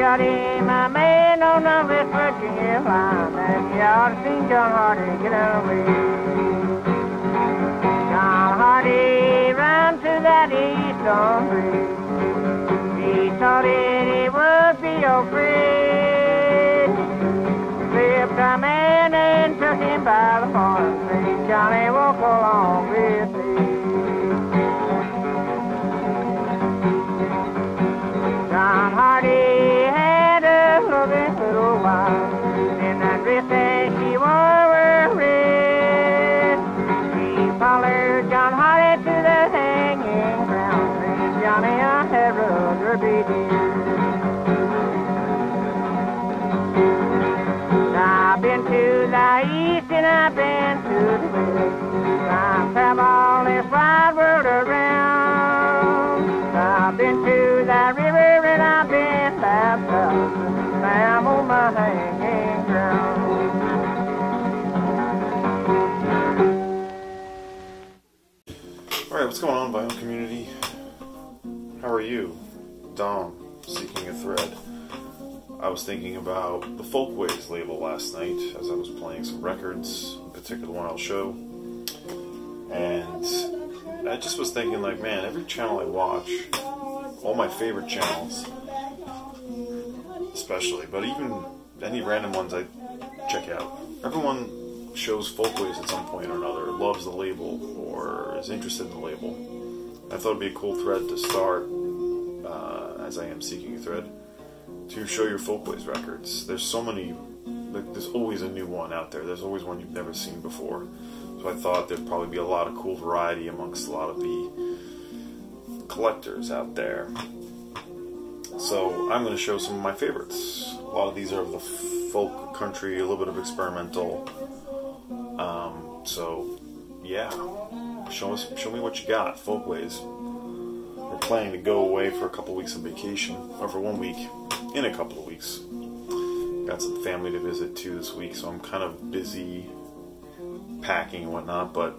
Johnny, my man on the West Virginia line, and you ought to see John Hardy get away. John Hardy ran to that eastern bridge. He thought it would be your friend. Slipped a man and took him by the horn and said, Johnny, walk along with me. John Hardy had a loving little wife, and that dress that she wore were red. She followed John Hardy to the hanging ground, saying, Johnny, I had rather be dead. I've been to the east and I've been to the west. I've traveled all this wide world around. I've been to the river and I've been baptized. Now I'm on my hanging ground. Alright, what's going on, vinyl community? How are you? Dom, seeking a thread. I was thinking about the Folkways label last night as I was playing some records, in particular one I'll show. And I just was thinking, like, man, every channel I watch, all my favorite channels, especially, but even any random ones I check out, everyone shows Folkways at some point or another, loves the label, or is interested in the label. I thought it'd be a cool thread to start, as I am seeking a thread, to show your Folkways records. There's so many, like, there's always a new one out there. There's always one you've never seen before. So I thought there'd probably be a lot of cool variety amongst a lot of the collectors out there. So I'm going to show some of my favorites. A lot of these are of the folk country, a little bit of experimental. So yeah, show me what you got. Folkways. We're planning to go away for a couple weeks of vacation, or for 1 week, in a couple of weeks. Got some family to visit too this week, so I'm kind of busy packing and whatnot, but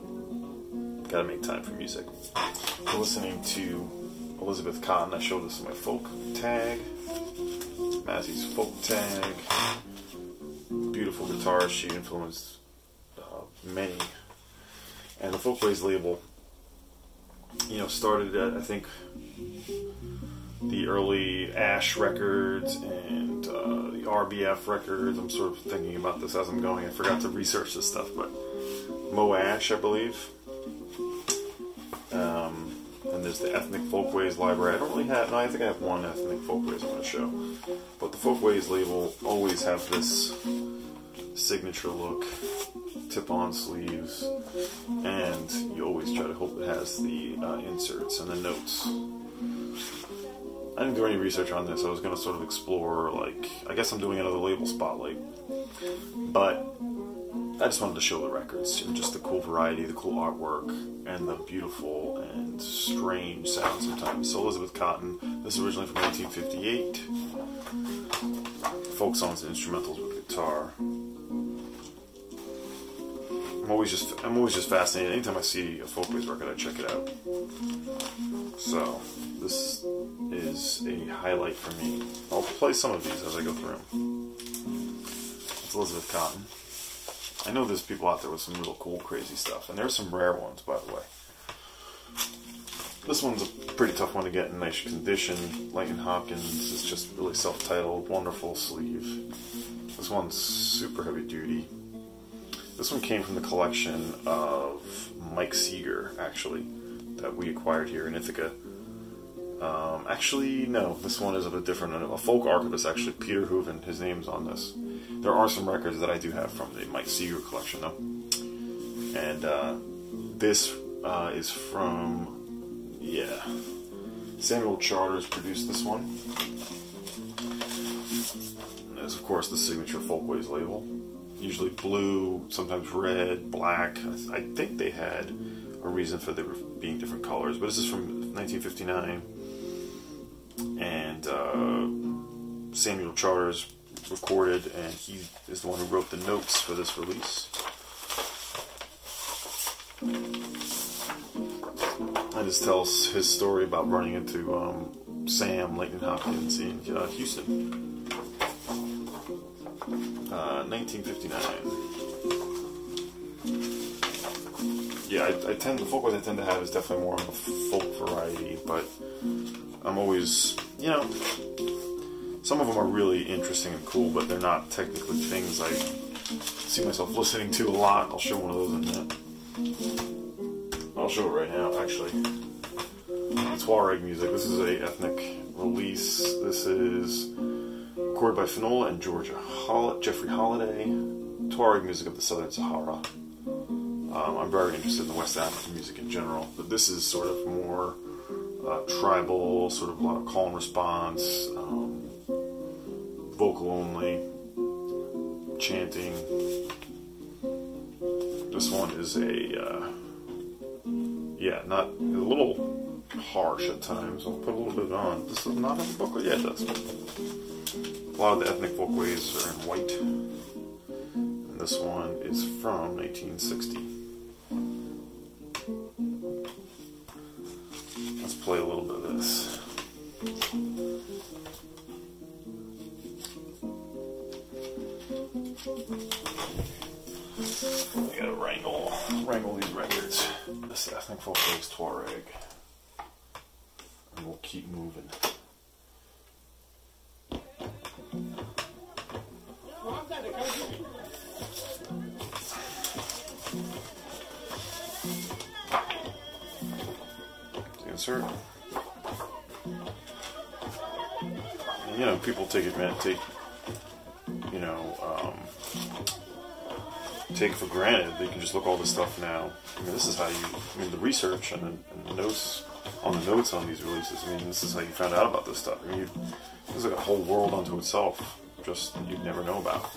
gotta make time for music. We're listening to Elizabeth Cotton. I showed this in my folk tag. Massey's folk tag. Beautiful guitarist. She influenced many. And the Folkways label, you know, started at, I think, the early Ash records and the RBF records. I'm sort of thinking about this as I'm going. I forgot to research this stuff, but Mo Ash, I believe. And there's the Ethnic Folkways library. I don't really have, no, I think I have one Ethnic Folkways I'm going to show. But the Folkways label always have this signature look, tip-on sleeves, and you always try to hope it has the inserts and the notes. I didn't do any research on this. I was going to sort of explore, like, I guess I'm doing another label spotlight, but I just wanted to show the records, and just the cool variety, the cool artwork, and the beautiful and strange sound sometimes. So Elizabeth Cotton, this is originally from 1958. Folk songs and instrumentals with guitar. I'm always just fascinated. Anytime I see a Folkways record, I check it out. So this is a highlight for me. I'll play some of these as I go through them. It's Elizabeth Cotton. I know there's people out there with some real cool, crazy stuff, and there's some rare ones, by the way. This one's a pretty tough one to get in nice condition. Lincoln Hopkins is just really self-titled, wonderful sleeve. This one's super heavy duty. This one came from the collection of Mike Seeger, actually, that we acquired here in Ithaca. Actually, no, this one is of a folk archivist, actually, Peter Hooven, his name's on this. There are some records that I do have from the Mike Seeger collection, though. And this is from, Samuel Charters produced this one. And there's, of course, the signature Folkways label. Usually blue, sometimes red, black. I think they had a reason for there being different colors, but this is from 1959. And Samuel Charters recorded, and he is the one who wrote the notes for this release. And this tells his story about running into Sam, Lightning Hopkins in Houston. 1959. Yeah, the Folkways I tend to have is definitely more of a folk variety, but I'm always, you know, some of them are really interesting and cool, but they're not technically things I see myself listening to a lot. I'll show one of those in a minute. I'll show it right now, actually. Tuareg music. This is a ethnic release. This is recorded by Finola and Jeffrey Holiday. Tuareg music of the Southern Sahara. I'm very interested in the West African music in general, but this is sort of more tribal, sort of a lot of call and response, vocal only, chanting. This one is not a little harsh at times. I'll put a little bit on. This does not have a booklet. Yeah, it does. A lot of the ethnic folkways are in white. And this one is from 1960. Let's play a little bit of this. We gotta wrangle these records. This ethnic folkways Tuareg. And we'll keep moving. Insert. And, you know, people take it for granted. They can just look all this stuff now. I mean, this is how the research and the notes on these releases. I mean, this is how you found out about this stuff. I mean, there's like a whole world unto itself, just that you'd never know about.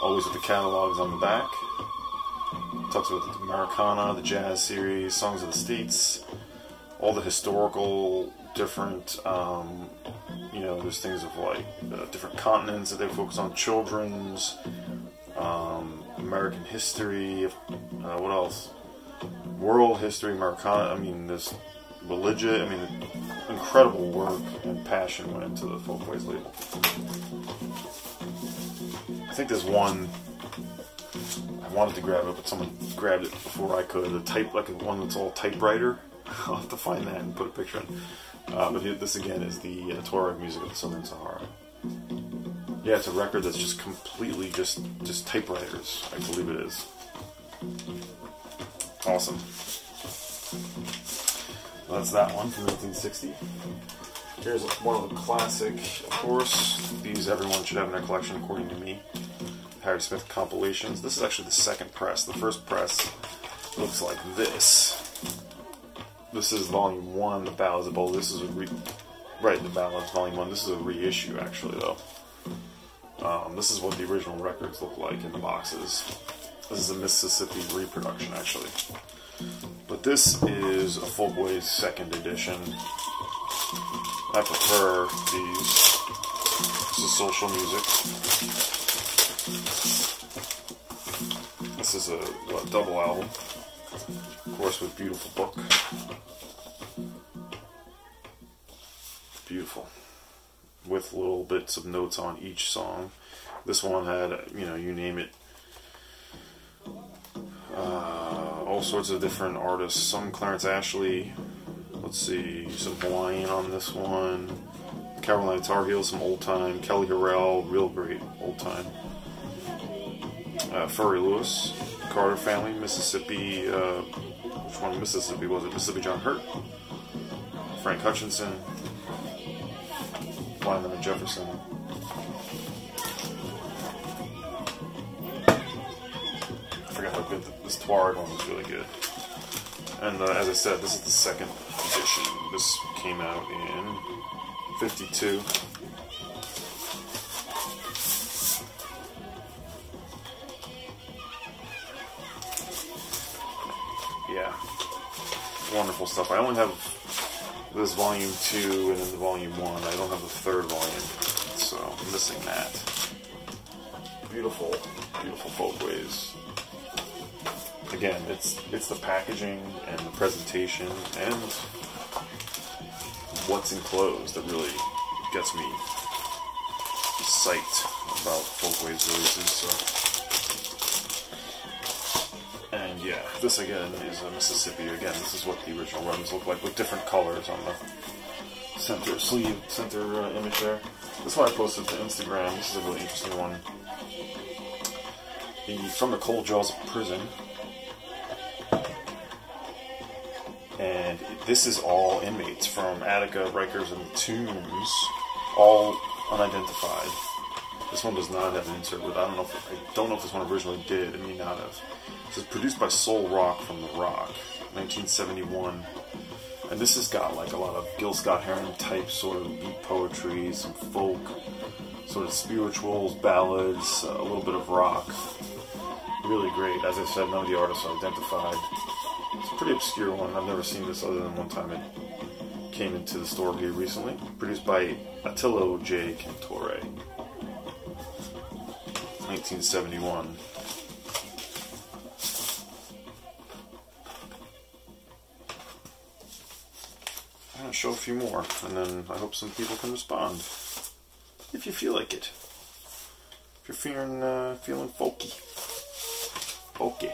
Always with the catalogs on the back. Talks about the Americana, the jazz series, songs of the States, all the historical different, there's things of like different continents that they focus on, children's, American history, what else? World history, Americana. I mean, there's religion. I mean, incredible work and passion went into the Folkways label. I think there's one. I wanted to grab it, but someone grabbed it before I could. One that's all typewriter. I'll have to find that and put a picture in. But this again is the Tuareg music of the Southern Sahara. Yeah, it's a record that's just completely just typewriters. I believe it is. Awesome. Well, that's that one from 1960. Here's one of the classic, of course. These everyone should have in their collection, according to me. Harry Smith compilations. This is actually the second press. The first press looks like this. This is volume 1, the Ballads of Bold. This is the Ballads volume 1. This is a reissue, actually, though. This is what the original records look like in the boxes. This is a Mississippi reproduction, actually. But this is a Folkways second edition. I prefer these. This is social music. This is a double album. Of course, with beautiful book. Beautiful. With little bits of notes on each song. This one had, you name it, all sorts of different artists. Some Clarence Ashley. Let's see, some Hawaiian on this one. Carolina Tar Heels, some old time. Kelly Harrell, real great old time. Furry Lewis, Carter Family, Mississippi. Which one Mississippi was it? Mississippi John Hurt. Frank Hutchinson. Lyman and Jefferson. I forgot how good this Tuareg one was really good. And as I said, this is the second edition. This came out in 52. Yeah. Wonderful stuff. I only have this volume 2 and then the volume 1. I don't have the third volume, so I'm missing that. Beautiful, beautiful Folkways. Again, it's the packaging and the presentation and what's enclosed that really gets me psyched about Folkways releases. So. And yeah, this again is a Mississippi. Again, this is what the original runs look like with different colors on the center image there. This one I posted to Instagram. This is a really interesting one. From the cold jaws of prison. And this is all inmates from Attica, Rikers, and the Tombs, all unidentified. This one does not have an insert with. I don't know if this one originally did. It may not have. This is produced by Soul Rock from The Rock, 1971. And this has got like a lot of Gil Scott-Heron type sort of beat poetry, some folk, sort of spirituals, ballads, a little bit of rock. Really great. As I said, none of the artists are identified. It's a pretty obscure one. I've never seen this other than one time it came into the store here recently. Produced by Attilio J. Cantore, 1971. I'm going to show a few more, and then I hope some people can respond. If you feel like it. If you're feeling folky. Folky.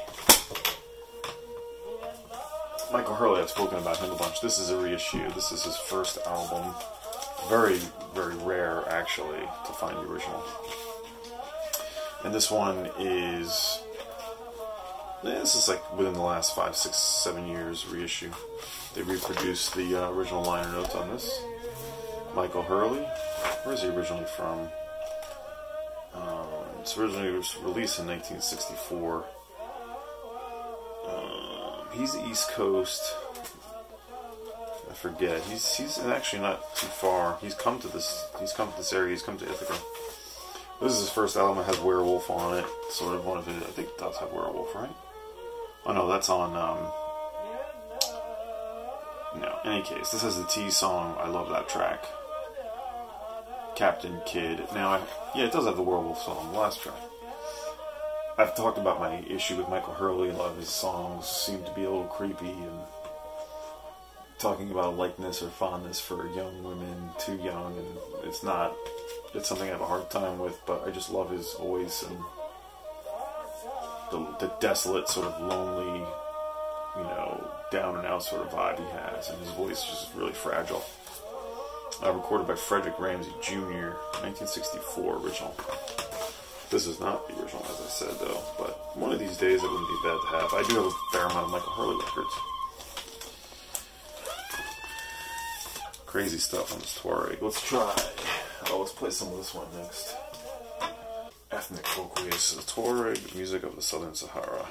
Michael Hurley, I've spoken about him a bunch. This is a reissue. This is his first album. Very, very rare, actually, to find the original. And this one is... this is like within the last 5, 6, 7 years reissue. They reproduced the original liner notes on this. Michael Hurley. Where is he originally from? It's originally released in 1964. He's East Coast. I forget. He's actually not too far. He's come to this area. He's come to Ithaca. This is his first album. It has Werewolf on it. Sort of one of his. I think it does have Werewolf, right? Oh no, that's on. No. In any case, this has the T song. I love that track. Captain Kidd. Now, it does have the Werewolf song. The last track. I've talked about my issue with Michael Hurley. A lot of his songs seem to be a little creepy and talking about likeness or fondness for young women, too young, and it's not. It's something I have a hard time with, but I just love his voice and the desolate, sort of lonely, down and out sort of vibe he has, and his voice is just really fragile. Recorded by Frederick Ramsey Jr., 1964 original. This is not the original, as I said, though, but one of these days it wouldn't be bad to have. I do have a fair amount of Michael Hurley records. Crazy stuff on this Tuareg. Let's try. Let's play some of this one next. Ethnic Folkways, the Tuareg, music of the Southern Sahara.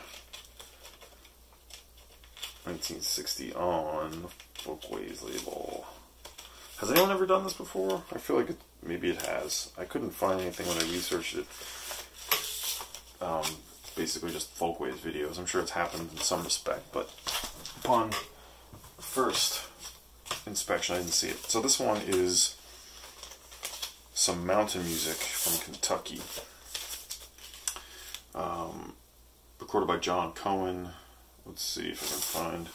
1960 on Folkways label. Has anyone ever done this before? I feel like maybe it has. I couldn't find anything when I researched it. Basically just Folkways videos. I'm sure it's happened in some respect, but upon first inspection I didn't see it. So this one is some mountain music from Kentucky. Recorded by John Cohen. Let's see if I can find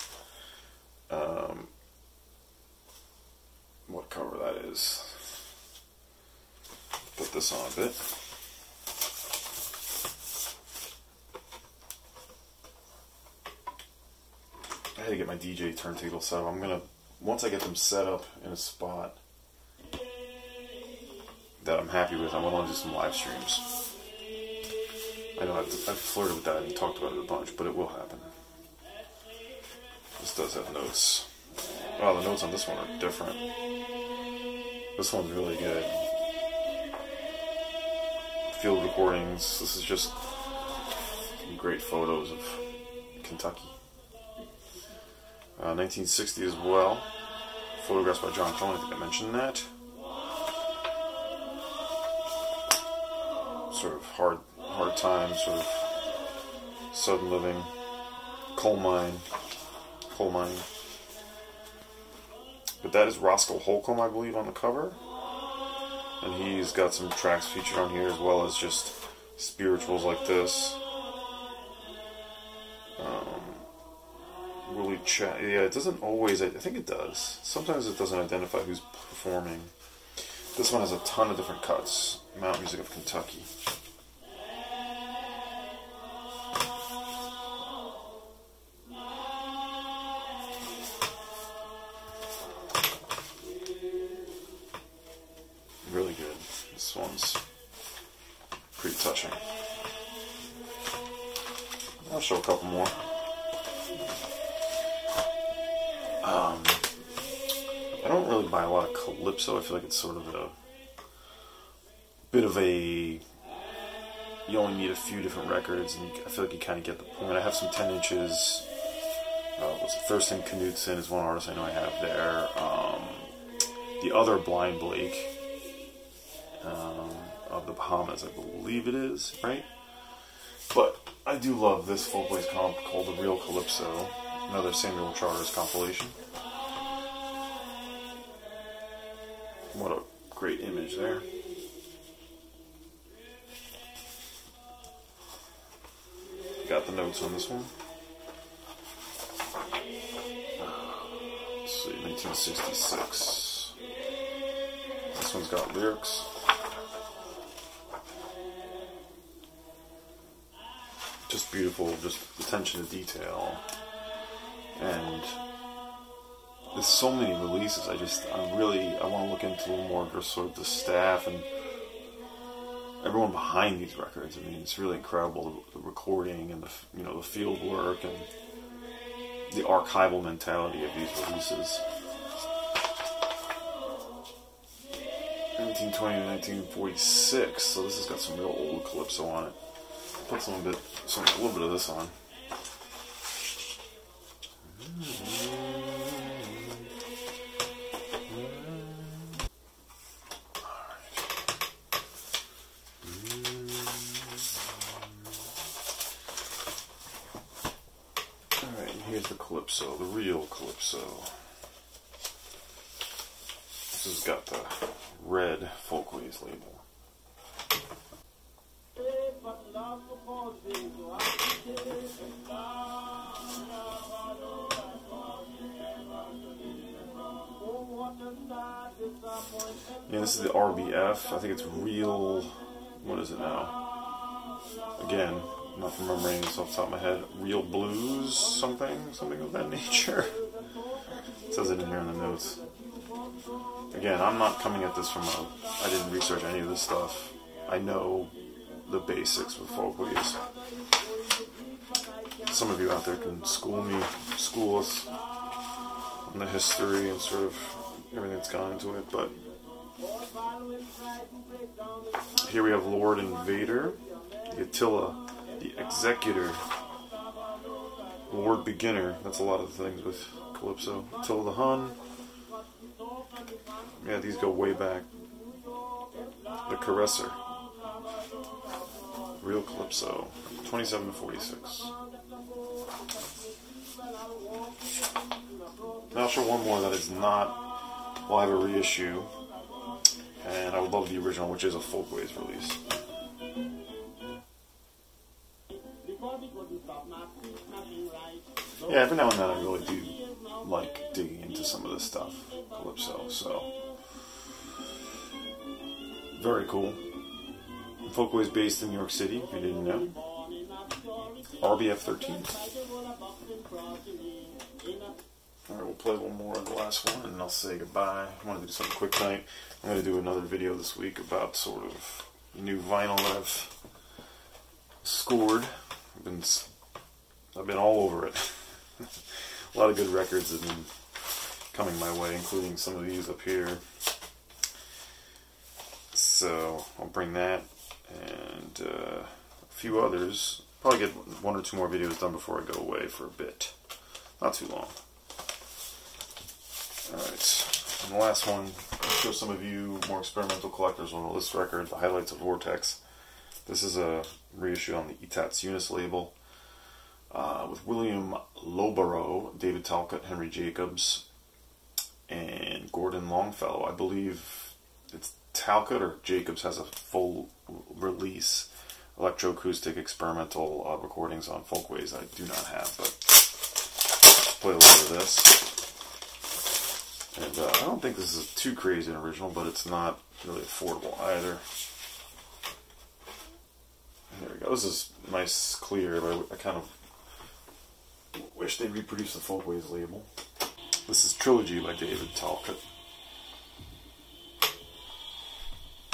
what cover that is. Put this on a bit. I had to get my DJ turntable set up. I'm gonna, once I get them set up in a spot that I'm happy with, I'm gonna do some live streams. I know I've flirted with that and talked about it a bunch, but it will happen. This does have notes. Wow, the notes on this one are different. This one's really good. Field recordings. This is just great photos of Kentucky. 1960 as well. Photographs by John Cohen, I think I mentioned that. Sort of hard times, sort of southern living. Coal mining. But that is Roscoe Holcomb, I believe, on the cover. And he's got some tracks featured on here, as well as just spirituals like this. Willie Chat. Yeah, it doesn't always. I think it does. Sometimes it doesn't identify who's performing. This one has a ton of different cuts. Mountain Music of Kentucky. Really good. This one's pretty touching. I'll show a couple more. I don't really buy a lot of Calypso. I feel like it's sort of a bit of a... You only need a few different records, and I feel like you kind of get the point. I have some 10 inches. What's it? Thurston Knudsen is one artist I know I have there. The other Blind Blake of the Bahamas, I believe it is, right? But I do love this Folkways comp called The Real Calypso, another Samuel Charters compilation. What a great image there. Got the notes on this one. Let's see, 1966. This one's got lyrics. Just beautiful, just attention to detail. And there's so many releases. I want to look into a little more just sort of the staff and everyone behind these records. I mean, it's really incredible, the recording and the field work and the archival mentality of these releases. 1920 to 1946. So this has got some real old Calypso on it. Put a little bit of this on. Alright, and here's the Calypso, the real Calypso. This has got the red Folkways label. Yeah, this is the RBF. I think it's real. What is it now? Again, I'm not remembering this off the top of my head. Real Blues, something of that nature. It says it in here in the notes. Again, I'm not coming at this from I didn't research any of this stuff. I know the basics with Folkways. Some of you out there can school us on the history and sort of everything that's gone into it, but here we have Lord Invader, the Attila, the Executor, Lord Beginner. That's a lot of the things with Calypso. Attila the Hun. Yeah, these go way back. The Caresser. Real Calypso. 27 to 46. Now I'll show one more that is not... We'll have a reissue. And I would love the original, which is a Folkways release. Yeah, every now and then I really do like digging into some of this stuff, Calypso, so very cool. Folkways based in New York City, if you didn't know. RBF 13. Alright, we'll play one more of the last one and I'll say goodbye. I want to do something quick tonight. I'm going to do another video this week about sort of new vinyl that I've scored. I've been all over it. A lot of good records have been coming my way, including some of these up here. So I'll bring that and a few others. Probably get one or two more videos done before I go away for a bit. Not too long. Alright, and the last one, I'll show some of you more experimental collectors on this record, the highlights of Vortex. This is a reissue on the Etats Unis label with William Lowborough, David Talcott, Henry Jacobs, and Gordon Longfellow. I believe it's Talcott or Jacobs has a full release electroacoustic experimental recordings on Folkways I do not have, but play a little of this. And I don't think this is too crazy an original, but it's not really affordable either. There we go. This is nice, clear, but I kind of wish they reproduced the Folkways label. This is Trilogy by David Talcott.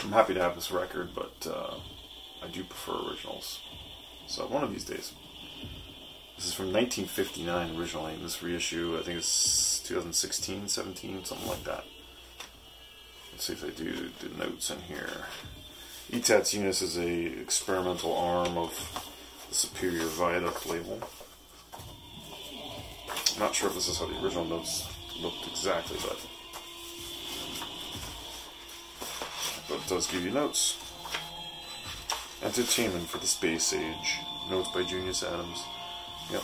I'm happy to have this record, but I do prefer originals. So one of these days. This is from 1959 originally, and this reissue, I think it's 2016, 17, something like that. Let's see if they do the notes in here. Etats Unus is a experimental arm of the Superior Viaduct label. I'm not sure if this is how the original notes looked exactly, but it does give you notes. Entertainment for the Space Age. Notes by Junius Adams. Yep.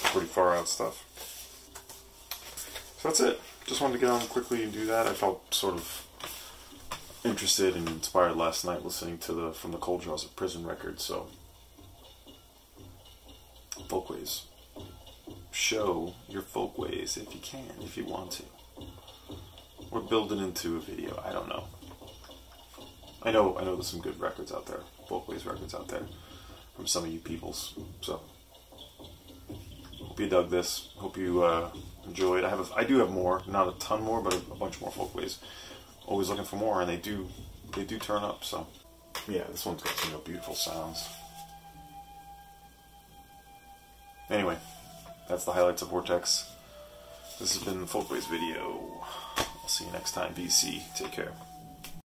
Pretty far out stuff. So that's it. Just wanted to get on quickly and do that. I felt sort of interested and inspired last night listening to From the Cold Jaws of Prison record, so Folkways. Show your folkways if you can, if you want to. Or build it into a video, I don't know. I know there's some good records out there, Folkways records out there, from some of you peoples, so hope you dug this, hope you enjoyed. I do have more, not a ton more, but a bunch more Folkways. Always looking for more, and they do turn up, so yeah, this one's got some beautiful sounds. Anyway, that's the highlights of Vortex. This has been the Folkways video. I'll see you next time, BC. Take care.